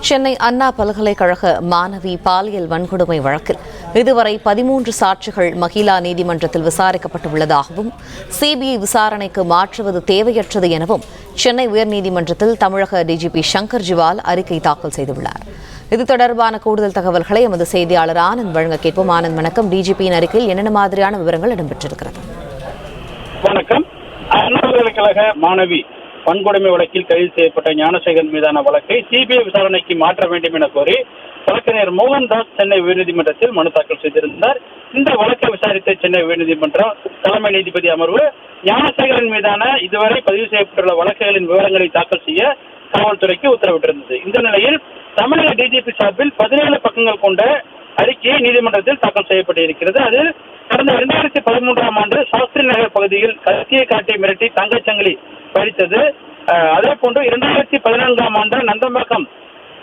சென்னை அண்ணா பல்கலைக்கழக மாணவி பாலியல் வன்கொடுமை வழக்கில் இதுவரை 13 சாட்சிகள் மகிழா நீதிமன்றத்தில் விசாரிக்கப்பட்டுள்ளதாகவும் சிபிஐ விசாரணைக்கு மாற்றுவது தேவையற்றது எனவும் சென்னை உயர்நீதிமன்றத்தில் தமிழக டிஜிபி சங்கர் ஜிவால் அறிக்கை தாக்கல் செய்துள்ளார். இது தொடர்பான கூடுதல் தகவல்களை எமது செய்தியாளர் ஆனந்த் வழங்க கேட்போம். ஆனந்த் வணக்கம். டிஜிபியின் அறிக்கையில் என்னென்ன மாதிரியான விவரங்கள் இடம்பெற்றிருக்கிறது? வணக்கம். அண்ணா பல்கலைக்கழக மாணவி வன்கொடுமை வழக்கில் கைது செய்யப்பட்ட ஞானசேகரன் மீதான வழக்கை சிபிஐ விசாரணைக்கு மாற்ற வேண்டும் என கோரி வழக்கறிஞர் மோகன்தாஸ் சென்னை உயர்நீதிமன்றத்தில் மனு தாக்கல் செய்திருந்தார். இந்த வழக்கை விசாரித்த சென்னை உயர்நீதிமன்றம் தலைமை நீதிபதி அமர்வு ஞானசேகரன் மீதான இதுவரை பதிவு செய்யப்பட்டுள்ள வழக்குகளின் விவரங்களை தாக்கல் செய்ய காவல்துறைக்கு உத்தரவிட்டிருந்தது. இந்த நிலையில் தமிழக டிஜிபி சார்பில் 17 பக்கங்கள் கொண்ட அறிக்கையை நீதிமன்றத்தில் தாக்கல் செய்யப்பட்டிருக்கிறது. அதில் கடந்த 2013ஆம் ஆண்டு சாஸ்திரி நகர் பகுதியில் கத்தியை காட்டி மிரட்டி தங்கச்சங்கிலி பறித்தது, அதே போன்று 2014ஆம் ஆண்டு நந்தம்பாக்கம்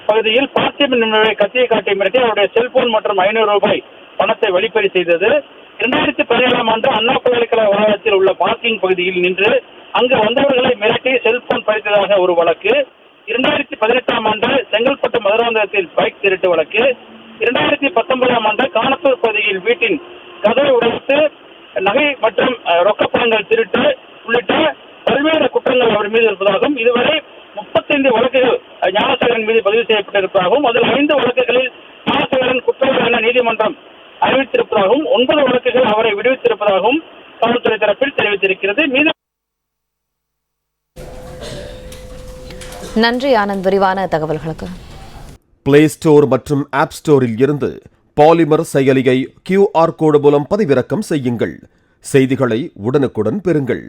பகுதியில் பார்த்திபன் என்பவரை கத்தியை காட்டி மிரட்டி அவருடைய செல்போன் மற்றும் 500 ரூபாய் பணத்தை வழிப்பறி செய்தது. 2017ஆம் ஆண்டு அண்ணா பல்கலைக்கழக வளாகத்தில் உள்ள பார்க்கிங் பகுதியில் நின்று அங்கு வந்தவர்களை மிரட்டி செல்போன் பறித்ததாக ஒரு வழக்கு. 2018ஆம் ஆண்டு செங்கல்பட்டு மதுராந்தகத்தில் பைக் திருட்டு வழக்கு. 2019ஆம் ஆண்டு காணத்தூர் பகுதியில் வீட்டின் கதவை உடைத்து நகை மற்றும் ரொக்கப்பணங்கள் திருட்டு உள்ளிட்ட பல்வேறு குற்றங்கள் அவர் மீது இருப்பதாகவும் இதுவரை 35 வழக்குகள் ஞானசேகரன் மீது பதிவு செய்யப்பட்டிருப்பதாகவும் அதில் 5 வழக்குகளில் ஞானசேகரன் குற்றவாளி என நீதிமன்றம் அறிவித்திருப்பதாகவும் 9 வழக்குகள் அவரை விடுவித்திருப்பதாகவும் காவல்துறை தரப்பில் தெரிவித்திருக்கிறது. நன்றி ஆனந்த், விரிவான தகவல்களுக்கு. பிளே ஸ்டோர் மற்றும் ஆப் ஸ்டோரில் இருந்து பாலிமர் செயலியை QR கோடு மூலம் பதிவிறக்கம் செய்யுங்கள். செய்திகளை உடனுக்குடன் பெறுங்கள்.